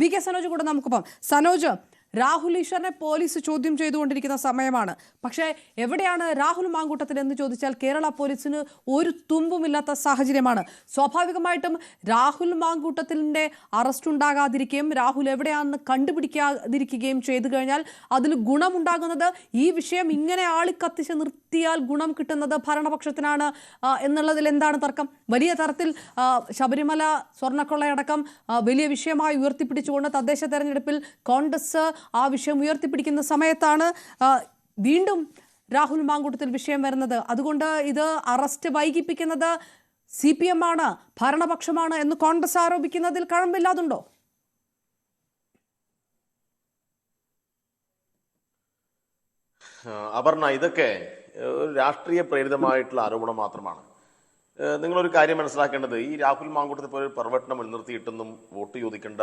VK. Sanoj കൂടെ നമുക്കൊപ്പം. Sanoj, Rahul ഈശ്വറിനെ police ചോദ്യം ചെയ്തുകൊണ്ടിരിക്കുന്ന സമയമാണ്. പക്ഷേ എവിടെയാണ് രാഹുൽ മാങ്കൂട്ടത്തിൽ എന്ന് ചോദിച്ചാൽ കേരള പോലീസിന് ഒരു തുമ്പുമില്ലാത്ത സാഹചര്യമാണ്. സ്വാഭാവികമായിട്ടും രാഹുൽ മാങ്കൂട്ടത്തിലിൻ്റെ അറസ്റ്റ് ഉണ്ടാകാതിരിക്കുകയും രാഹുൽ എവിടെയാണെന്ന് കണ്ടുപിടിക്കാതിരിക്കുകയും ചെയ്തു കഴിഞ്ഞാൽ അതിൽ ഗുണമുണ്ടാകുന്നത്, ഈ വിഷയം ഇങ്ങനെ ആളിക്കത്തിച്ച് നിർത്തിയാൽ ഗുണം കിട്ടുന്നത് ഭരണപക്ഷത്തിനാണ് എന്നുള്ളതിൽ എന്താണ് തർക്കം? വലിയ തരത്തിൽ ശബരിമല സ്വർണ്ണക്കൊള്ളയടക്കം വലിയ വിഷയമായി ഉയർത്തിപ്പിടിച്ചുകൊണ്ട് തദ്ദേശ തെരഞ്ഞെടുപ്പിൽ കോൺഗ്രസ് ആ വിഷയം ഉയർത്തിപ്പിടിക്കുന്ന സമയത്താണ് വീണ്ടും രാഹുൽ മാങ്കൂട്ടത്തിൽ വിഷയം വരുന്നത്. അതുകൊണ്ട് ഇത് അറസ്റ്റ് വൈകിപ്പിക്കുന്നത് CPM ആണ്, ഭരണപക്ഷമാണ് എന്ന് കോൺഗ്രസ് ആരോപിക്കുന്നതിൽ കഴമ്പില്ലാതുണ്ടോ? അപർണ, ഇതൊക്കെ ഒരു രാഷ്ട്രീയ പ്രേരിതമായിട്ടുള്ള ആരോപണം മാത്രമാണ്. നിങ്ങളൊരു കാര്യം മനസ്സിലാക്കേണ്ടത്, ഈ രാഹുൽ മാങ്കൂട്ടത്തെ പോലെ ഒരു പ്രവർത്തനം മുൻനിർത്തിയിട്ടൊന്നും വോട്ട് ചോദിക്കേണ്ട,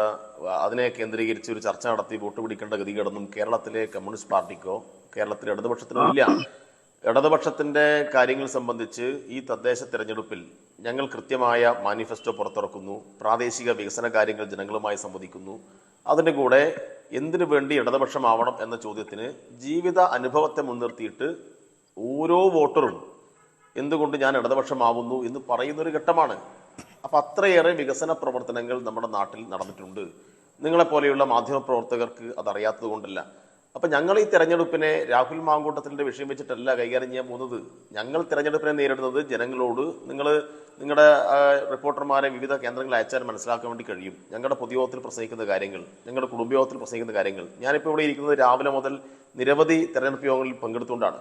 അതിനെ കേന്ദ്രീകരിച്ച് ഒരു ചർച്ച നടത്തി വോട്ട് പിടിക്കേണ്ട ഗതികേടൊന്നും കേരളത്തിലെ കമ്മ്യൂണിസ്റ്റ് പാർട്ടിക്കോ കേരളത്തിലെ ഇടതുപക്ഷത്തിനോ ഇല്ല. ഇടതുപക്ഷത്തിന്റെ കാര്യങ്ങൾ സംബന്ധിച്ച് ഈ തദ്ദേശ തെരഞ്ഞെടുപ്പിൽ ഞങ്ങൾ കൃത്യമായ മാനിഫെസ്റ്റോ പുറത്തിറക്കുന്നു, പ്രാദേശിക വികസന കാര്യങ്ങൾ ജനങ്ങളുമായി സംവദിക്കുന്നു. അതിൻ്റെ കൂടെ എന്തിനു വേണ്ടി ഇടതുപക്ഷമാവണം എന്ന ചോദ്യത്തിന് ജീവിത അനുഭവത്തെ മുൻനിർത്തിയിട്ട് ഓരോ വോട്ടറും എന്തുകൊണ്ട് ഞാൻ ഇടതുപക്ഷമാവുന്നു എന്ന് പറയുന്നൊരു ഘട്ടമാണ്. അപ്പം അത്രയേറെ വികസന പ്രവർത്തനങ്ങൾ നമ്മുടെ നാട്ടിൽ നടന്നിട്ടുണ്ട്. നിങ്ങളെപ്പോലെയുള്ള മാധ്യമപ്രവർത്തകർക്ക് അതറിയാത്തത് കൊണ്ടല്ല. അപ്പം ഞങ്ങൾ ഈ തെരഞ്ഞെടുപ്പിനെ രാഹുൽ മാങ്കൂട്ടത്തിൻ്റെ വിഷയം വെച്ചിട്ടല്ല കൈകാര്യം ചെയ്യാൻ പോകുന്നത്. ഞങ്ങൾ തെരഞ്ഞെടുപ്പിനെ നേരിടുന്നത് ജനങ്ങളോട് നിങ്ങളുടെ റിപ്പോർട്ടർമാരെ വിവിധ കേന്ദ്രങ്ങളിൽ അയച്ചാൽ മനസ്സിലാക്കാൻ വേണ്ടി കഴിയും. ഞങ്ങളുടെ പൊതുയോഗത്തിൽ പ്രസംഗിക്കുന്ന കാര്യങ്ങൾ, ഞങ്ങളുടെ കുടുംബയോഗത്തിൽ പ്രസംഗിക്കുന്ന കാര്യങ്ങൾ. ഞാനിപ്പോൾ ഇവിടെ ഇരിക്കുന്നത് രാവിലെ മുതൽ നിരവധി തെരഞ്ഞെടുപ്പ് യോഗങ്ങളിൽ പങ്കെടുത്തുകൊണ്ടാണ്.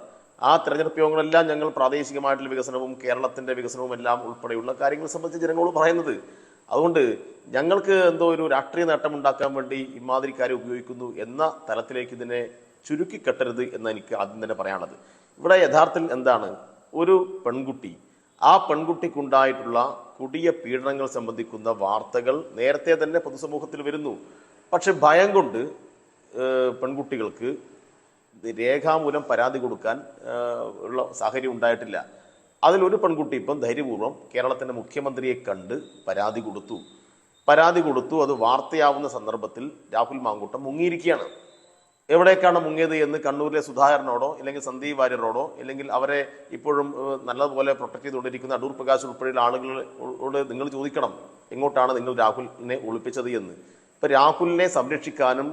ആ തെരഞ്ഞെടുപ്പ് യോഗങ്ങളെല്ലാം ഞങ്ങൾ പ്രാദേശികമായിട്ടുള്ള വികസനവും കേരളത്തിൻ്റെ വികസനവും എല്ലാം ഉൾപ്പെടെയുള്ള കാര്യങ്ങൾ സംബന്ധിച്ച് ജനങ്ങളോട് പറയുന്നത്. അതുകൊണ്ട് ഞങ്ങൾക്ക് എന്തോ ഒരു രാഷ്ട്രീയ നേട്ടം ഉണ്ടാക്കാൻ വേണ്ടി ഇമാതിരി കാര്യം ഉപയോഗിക്കുന്നു എന്ന തലത്തിലേക്ക് ഇതിനെ ചുരുക്കിക്കെട്ടരുത് എന്ന് എനിക്ക് ആദ്യം തന്നെ പറയാനുള്ളത്. ഇവിടെ യഥാർത്ഥത്തിൽ എന്താണ്, ഒരു പെൺകുട്ടി, ആ പെൺകുട്ടിക്കുണ്ടായിട്ടുള്ള കൊടിയ പീഡനങ്ങൾ സംബന്ധിക്കുന്ന വാർത്തകൾ നേരത്തെ തന്നെ പൊതുസമൂഹത്തിൽ വരുന്നു. പക്ഷെ ഭയം കൊണ്ട് പെൺകുട്ടികൾക്ക് രേഖാമൂലം പരാതി കൊടുക്കാൻ ഉള്ള സാഹചര്യം ഉണ്ടായിട്ടില്ല. അതിലൊരു പെൺകുട്ടി ഇപ്പം ധൈര്യപൂർവ്വം കേരളത്തിൻ്റെ മുഖ്യമന്ത്രിയെ കണ്ട് പരാതി കൊടുത്തു. അത് വാർത്തയാവുന്ന സന്ദർഭത്തിൽ രാഹുൽ മാങ്കൂട്ടം മുങ്ങിയിരിക്കുകയാണ്. എവിടേക്കാണ് മുങ്ങിയത് എന്ന് കണ്ണൂരിലെ സുധാകരനോടോ അല്ലെങ്കിൽ സന്ദീപ് വാര്യരോടോ അല്ലെങ്കിൽ അവരെ ഇപ്പോഴും നല്ലതുപോലെ പ്രൊട്ടക്ട് ചെയ്തുകൊണ്ടിരിക്കുന്ന അടൂർ പ്രകാശ് ഉൾപ്പെടെയുള്ള ആളുകളോട് നിങ്ങൾ ചോദിക്കണം, എങ്ങോട്ടാണ് നിങ്ങൾ രാഹുലിനെ ഒളിപ്പിച്ചത് എന്ന്. ഇപ്പം രാഹുലിനെ സംരക്ഷിക്കാനും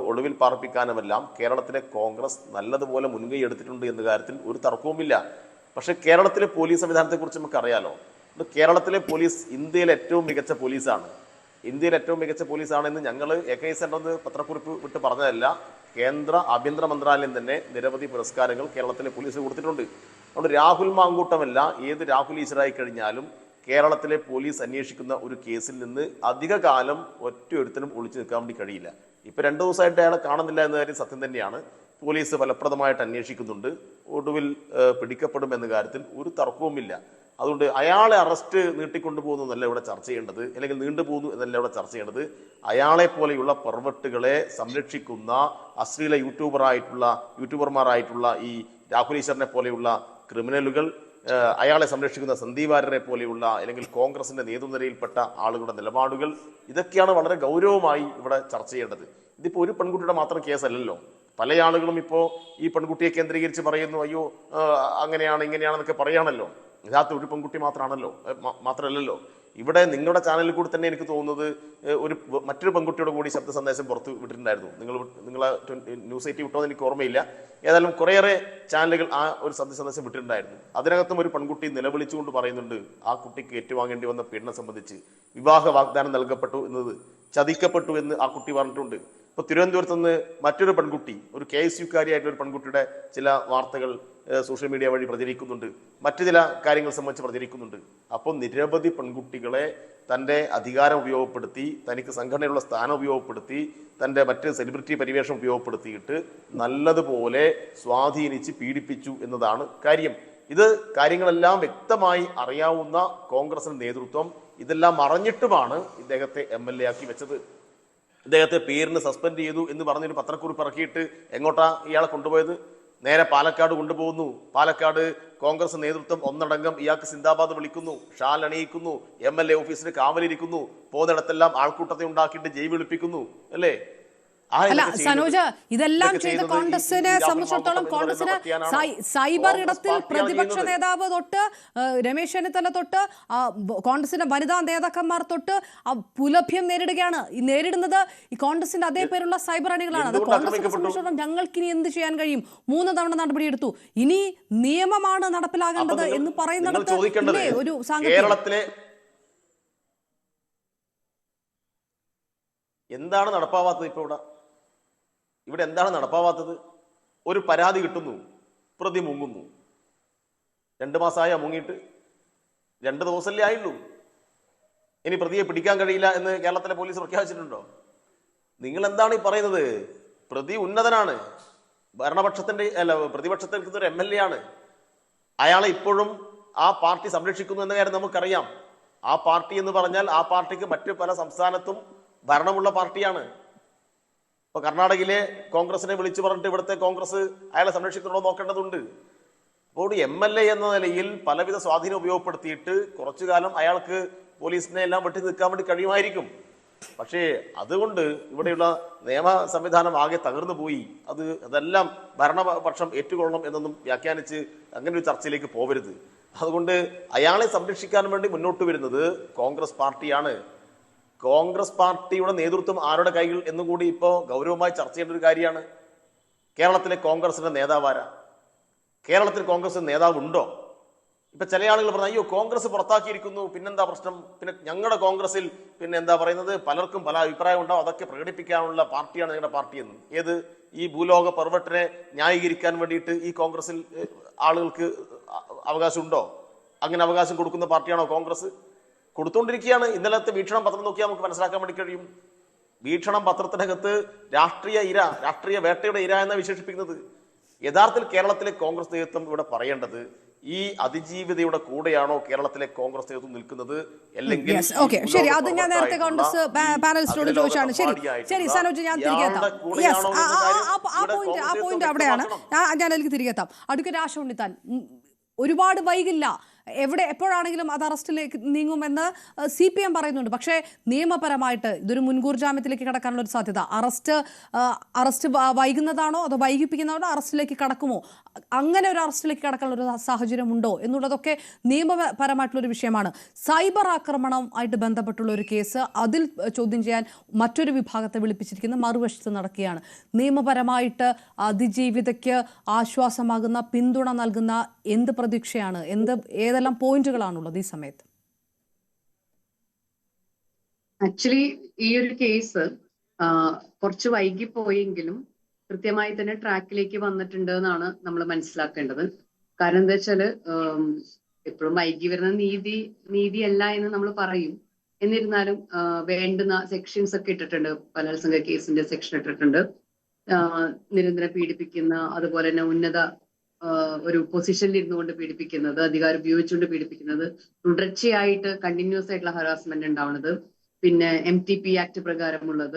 ഒളിവിൽ പാർപ്പിക്കാനുമെല്ലാം കേരളത്തിലെ കോൺഗ്രസ് നല്ലതുപോലെ മുൻകൈ എടുത്തിട്ടുണ്ട് എന്ന കാര്യത്തിൽ ഒരു തർക്കവുമില്ല. പക്ഷെ കേരളത്തിലെ പോലീസ് സംവിധാനത്തെക്കുറിച്ച് നമുക്ക് അറിയാലോ. കേരളത്തിലെ പോലീസ് ഇന്ത്യയിലെ ഏറ്റവും മികച്ച പോലീസാണ്. എന്ന് ഞങ്ങൾ AKS സെൻ്ററിൽ പത്രക്കുറിപ്പ് വിട്ട് പറഞ്ഞതല്ല. കേന്ദ്ര ആഭ്യന്തര മന്ത്രാലയം തന്നെ നിരവധി പുരസ്കാരങ്ങൾ കേരളത്തിലെ പോലീസ് കൊടുത്തിട്ടുണ്ട്. അതുകൊണ്ട് രാഹുൽ മാങ്കൂട്ടമല്ല, ഏത് രാഹുൽ ഈശ്വരായി കഴിഞ്ഞാലും കേരളത്തിലെ പോലീസ് അന്വേഷിക്കുന്ന ഒരു കേസിൽ നിന്ന് അധിക കാലം ഒറ്റയൊരുത്തനും ഒളിച്ചു നിൽക്കാൻ വേണ്ടി കഴിയില്ല. ഇപ്പം 2 ദിവസമായിട്ട് അയാളെ കാണുന്നില്ല എന്ന കാര്യം സത്യം തന്നെയാണ്. പോലീസ് ഫലപ്രദമായിട്ട് അന്വേഷിക്കുന്നുണ്ട്. ഒടുവിൽ പിടിക്കപ്പെടും എന്ന കാര്യത്തിൽ ഒരു തർക്കവുമില്ല. അതുകൊണ്ട് അയാളെ അറസ്റ്റ് നീട്ടിക്കൊണ്ടുപോകുന്നതല്ല ഇവിടെ ചർച്ച ചെയ്യേണ്ടത്, അല്ലെങ്കിൽ നീണ്ടുപോകുന്നു എന്നല്ല ഇവിടെ ചർച്ച ചെയ്യേണ്ടത്. അയാളെ പോലെയുള്ള പെർവെർട്ടുകളെ സംരക്ഷിക്കുന്ന അശ്ലീല യൂട്യൂബർമാരായിട്ടുള്ള ഈ രാഹുൽ ഈശ്വറിനെ പോലെയുള്ള ക്രിമിനലുകൾ, അയാളെ സംരക്ഷിക്കുന്ന സന്ദീപ് വാര്യരെ പോലെയുള്ള അല്ലെങ്കിൽ കോൺഗ്രസിന്റെ നേതൃനിരയിൽപ്പെട്ട ആളുകളുടെ നിലപാടുകൾ, ഇതൊക്കെയാണ് വളരെ ഗൗരവമായി ഇവിടെ ചർച്ച ചെയ്യേണ്ടത്. ഇതിപ്പോൾ ഒരു പെൺകുട്ടിയുടെ മാത്രം കേസല്ലല്ലോ. പല ആളുകളും ഇപ്പോൾ ഈ പെൺകുട്ടിയെ കേന്ദ്രീകരിച്ച് പറയുന്നു, അയ്യോ അങ്ങനെയാണ് ഇങ്ങനെയാണെന്നൊക്കെ പറയാണല്ലോ. യഥാർത്ഥ ഒരു പെൺകുട്ടി മാത്രമല്ലല്ലോ. ഇവിടെ നിങ്ങളുടെ ചാനലിൽ കൂടി തന്നെ എനിക്ക് തോന്നുന്നത് മറ്റൊരു പെൺകുട്ടിയുടെ കൂടി ശബ്ദ സന്ദേശം പുറത്ത് വിട്ടിട്ടുണ്ടായിരുന്നു. നിങ്ങളെ ന്യൂസ് 8 വിട്ടോന്ന് എനിക്ക് ഓർമ്മയില്ല. ഏതായാലും കുറേയേറെ ചാനലുകൾ ആ ഒരു ശബ്ദ സന്ദേശം വിട്ടിട്ടുണ്ടായിരുന്നു. അതിനകത്തും ഒരു പെൺകുട്ടി നിലവിളിച്ചുകൊണ്ട് പറയുന്നുണ്ട് ആ കുട്ടിക്ക് ഏറ്റുവാങ്ങേണ്ടി വന്ന പീഡനം സംബന്ധിച്ച്. വിവാഹ വാഗ്ദാനം നൽകപ്പെട്ടു എന്നത് ചതിക്കപ്പെട്ടു എന്ന് ആ കുട്ടി പറഞ്ഞിട്ടുണ്ട്. ഇപ്പോൾ തിരുവനന്തപുരത്ത് നിന്ന് മറ്റൊരു പെൺകുട്ടി, ഒരു KSUക്കാരിയായിട്ടുള്ള ഒരു പെൺകുട്ടിയുടെ ചില വാർത്തകൾ സോഷ്യൽ മീഡിയ വഴി പ്രചരിക്കുന്നുണ്ട്, മറ്റു ചില കാര്യങ്ങൾ സംബന്ധിച്ച് പ്രചരിക്കുന്നുണ്ട്. അപ്പോൾ നിരവധി പെൺകുട്ടികളെ തൻ്റെ അധികാരം ഉപയോഗപ്പെടുത്തി, തനിക്ക് സംഘടനയുള്ള സ്ഥാനം ഉപയോഗപ്പെടുത്തി, തൻ്റെ മറ്റ് സെലിബ്രിറ്റി പരിവേഷം ഉപയോഗപ്പെടുത്തിയിട്ട് നല്ലതുപോലെ സ്വാധീനിച്ച് പീഡിപ്പിച്ചു എന്നതാണ് കാര്യം. ഇത് കാര്യങ്ങളെല്ലാം വ്യക്തമായി അറിയാവുന്ന കോൺഗ്രസിന്റെ നേതൃത്വം ഇതെല്ലാം അറിഞ്ഞിട്ടുമാണ് ഇദ്ദേഹത്തെ MLA ആക്കി വെച്ചത്. ഇദ്ദേഹത്തെ പേരിന് സസ്പെൻഡ് ചെയ്തു എന്ന് പറഞ്ഞൊരു പത്രക്കുറിപ്പ് ഇറക്കിയിട്ട് എങ്ങോട്ടാ ഇയാളെ കൊണ്ടുപോയത്? നേരെ പാലക്കാട് കൊണ്ടുപോകുന്നു. പാലക്കാട് കോൺഗ്രസ് നേതൃത്വം ഒന്നടങ്കം ഇയാൾക്ക് സിന്ദാബാദ് വിളിക്കുന്നു, ഷാൽ അണിയിക്കുന്നു, MLA ഓഫീസിന് കാവലിരിക്കുന്നു, പോകുന്നിടത്തെല്ലാം ആൾക്കൂട്ടത്തെ ഉണ്ടാക്കിയിട്ട് ജയ് വിളിപ്പിക്കുന്നു. അല്ലേ? അല്ല സനോജ്, ഇതെല്ലാം ചെയ്ത കോൺഗ്രസിനെ സംബന്ധിച്ചിടത്തോളം കോൺഗ്രസിന് സൈബർ ഇടത്തിൽ പ്രതിപക്ഷ നേതാവ് തൊട്ട് രമേശ് ചെന്നിത്തല തൊട്ട് കോൺഗ്രസിന്റെ വനിതാ നേതാക്കന്മാർ തൊട്ട് പുലഭ്യം നേരിടുകയാണ്. നേരിടുന്നത് ഈ കോൺഗ്രസിന്റെ അതേ പേരുള്ള സൈബർ അണികളാണ്. അത് കോൺഗ്രസിനെ സംബന്ധിച്ചിടത്തോളം ഞങ്ങൾക്കിനി എന്ത് ചെയ്യാൻ കഴിയും? 3 തവണ നടപടിയെടുത്തു, ഇനി നിയമമാണ് നടപ്പിലാകേണ്ടത് എന്ന് പറയുന്നിടത്ത് ഒരു കേരളത്തിലെ എന്താണ് നടപ്പാവാത്തത്? ഇവിടെ എന്താണ് നടപ്പാവാത്തത്? ഒരു പരാതി കിട്ടുന്നു, പ്രതി മുങ്ങുന്നു. 2 മാസമായ മുങ്ങിയിട്ട്, 2 ദിവസമല്ലേ ആയുള്ളൂ. ഇനി പ്രതിയെ പിടിക്കാൻ കഴിയില്ല എന്ന് കേരളത്തിലെ പോലീസ് പ്രഖ്യാപിച്ചിട്ടുണ്ടോ? നിങ്ങൾ എന്താണ് ഈ പറയുന്നത്? പ്രതി ഉന്നതനാണ്, ഭരണപക്ഷത്തിന്റെ പ്രതിപക്ഷത്തിൽ ഒരു MLA ആണ്. അയാളെ ഇപ്പോഴും ആ പാർട്ടി സംരക്ഷിക്കുന്നു എന്ന കാര്യം നമുക്കറിയാം. ആ പാർട്ടി എന്ന് പറഞ്ഞാൽ ആ പാർട്ടിക്ക് മറ്റ് പല സംസ്ഥാനത്തും ഭരണമുള്ള പാർട്ടിയാണ്. ഇപ്പൊ കർണാടകയിലെ കോൺഗ്രസിനെ വിളിച്ചു പറഞ്ഞിട്ട് ഇവിടുത്തെ കോൺഗ്രസ് അയാളെ സംരക്ഷിക്കണോ നോക്കേണ്ടതുണ്ട്. അപ്പോൾ MLA എന്ന നിലയിൽ പലവിധ സ്വാധീനം ഉപയോഗപ്പെടുത്തിയിട്ട് കുറച്ചു കാലം അയാൾക്ക് പോലീസിനെ എല്ലാം വെട്ടി നിൽക്കാൻ വേണ്ടി കഴിയുമായിരിക്കും. പക്ഷേ അതുകൊണ്ട് ഇവിടെയുള്ള നിയമ സംവിധാനം ആകെ തകർന്നു പോയി. അതെല്ലാം ഭരണപക്ഷം ഏറ്റുകൊള്ളണം എന്നൊന്നും വ്യാഖ്യാനിച്ച് അങ്ങനെ ഒരു ചർച്ചയിലേക്ക് പോകരുത്. അതുകൊണ്ട് അയാളെ സംരക്ഷിക്കാൻ വേണ്ടി മുന്നോട്ട് വരുന്നത് കോൺഗ്രസ് പാർട്ടിയാണ്. കോൺഗ്രസ് പാർട്ടിയുടെ നേതൃത്വം ആരുടെ കൈകൾ എന്നുകൂടി ഇപ്പോൾ ഗൗരവമായി ചർച്ച ചെയ്യേണ്ട ഒരു കാര്യമാണ്. കേരളത്തിലെ കോൺഗ്രസിന്റെ നേതാവാരാ? കേരളത്തിൽ കോൺഗ്രസ് നേതാവ് ഉണ്ടോ? ഇപ്പൊ ചില ആളുകൾ പറഞ്ഞു, അയ്യോ കോൺഗ്രസ് പുറത്താക്കിയിരിക്കുന്നു, പിന്നെന്താ പ്രശ്നം? പിന്നെ ഞങ്ങളുടെ കോൺഗ്രസിൽ പിന്നെ എന്താ പറയുന്നത്, പലർക്കും പല അഭിപ്രായം ഉണ്ടാവും, അതൊക്കെ പ്രകടിപ്പിക്കാനുള്ള പാർട്ടിയാണ് ഞങ്ങളുടെ പാർട്ടി എന്ന്. ഏത് ഈ ഭൂലോക പർവ്വത്തിനെ ന്യായീകരിക്കാൻ വേണ്ടിയിട്ട് ഈ കോൺഗ്രസിൽ ആളുകൾക്ക് അവകാശമുണ്ടോ? അങ്ങനെ അവകാശം കൊടുക്കുന്ന പാർട്ടിയാണോ കോൺഗ്രസ്? കൊടുത്തുകൊണ്ടിരിക്കുകയാണ്. ഇന്നലത്തെ വീക്ഷണം പത്രം നോക്കിയാൽ നമുക്ക് മനസ്സിലാക്കാൻ വേണ്ടി കഴിയും. വീക്ഷണം പത്രത്തിനകത്ത് രാഷ്ട്രീയ വേട്ടയുടെ ഇര എന്ന് വിശേഷിപ്പിക്കുന്നത്. യഥാർത്ഥത്തിൽ കേരളത്തിലെ കോൺഗ്രസ് നേതൃത്വം ഇവിടെ പറയേണ്ടത്, ഈ അതിജീവിതയുടെ കൂടെയാണോ കേരളത്തിലെ കോൺഗ്രസ് നേതൃത്വം നിൽക്കുന്നത്? അല്ലെങ്കിൽ ശരി, അത് ഞാൻ നേരത്തെ കോൺഗ്രസ് പാനലിസ്റ്റോട് ചോദിച്ചാണ്. ശരി സനോജ്, ഞാൻ തിരികെ എത്താം. ആ പോയിന്റ് അവിടെയാണ്. ഞാൻ അതിലേക്ക് തിരികെ എത്താം. അഡ്വക്കേറ്റ് ആശ ഉണ്ണിത്താൻ, ഒരുപാട് വൈകില്ല, എപ്പോഴാണെങ്കിലും അത് അറസ്റ്റിലേക്ക് നീങ്ങുമെന്ന് CPM പറയുന്നുണ്ട്. പക്ഷേ നിയമപരമായിട്ട് ഇതൊരു മുൻകൂർ ജാമ്യത്തിലേക്ക് കടക്കാനുള്ള ഒരു സാധ്യത, അറസ്റ്റ് വൈകുന്നതാണോ അതോ വൈകിപ്പിക്കുന്നതാണോ, അറസ്റ്റിലേക്ക് കടക്കുമോ, അങ്ങനെ ഒരു അറസ്റ്റിലേക്ക് കടക്കാനുള്ള ഒരു സാഹചര്യം ഉണ്ടോ എന്നുള്ളതൊക്കെ നിയമപരമായിട്ടുള്ളൊരു വിഷയമാണ്. സൈബർ ആക്രമണവുമായിട്ട് ബന്ധപ്പെട്ടുള്ള ഒരു കേസ്, അതിൽ ചോദ്യം ചെയ്യാൻ മറ്റൊരു വിഭാഗത്തെ വിളിപ്പിച്ചിരിക്കുന്ന മറുവശത്ത് നടക്കുകയാണ്. നിയമപരമായിട്ട് അതിജീവിതയ്ക്ക് ആശ്വാസമാകുന്ന, പിന്തുണ നൽകുന്ന എന്ത് പ്രതീക്ഷയാണ്, ഏതെല്ലാം പോയിന്റുകളാണുള്ളത് ഈ സമയത്ത്? ആക്ച്വലി ഈ ഒരു കേസ് കുറച്ച് വൈകിപ്പോയെങ്കിലും കൃത്യമായി തന്നെ ട്രാക്കിലേക്ക് വന്നിട്ടുണ്ട് എന്നാണ് നമ്മൾ മനസ്സിലാക്കേണ്ടത്. കാരണം എന്താ വെച്ചാല് എപ്പോഴും വൈകി വരുന്ന നീതിയല്ല എന്ന് നമ്മൾ പറയും. എന്നിരുന്നാലും വേണ്ടുന്ന സെക്ഷൻസ് ഒക്കെ ഇട്ടിട്ടുണ്ട്. ബലാത്സംഗ കേസിന്റെ സെക്ഷൻ ഇട്ടിട്ടുണ്ട്. നിരന്തരം പീഡിപ്പിക്കുന്ന, അതുപോലെ തന്നെ ഉന്നത ഒരു പൊസിഷനിൽ ഇരുന്നുകൊണ്ട് പീഡിപ്പിക്കുന്നത്, അധികാരം ഉപയോഗിച്ചുകൊണ്ട് പീഡിപ്പിക്കുന്നത്, തുടർച്ചയായിട്ട് കണ്ടിന്യൂസ് ആയിട്ടുള്ള ഹറാസ്മെന്റ് ഉണ്ടാവുന്നത്, പിന്നെ MTP ആക്ട് പ്രകാരമുള്ളത്,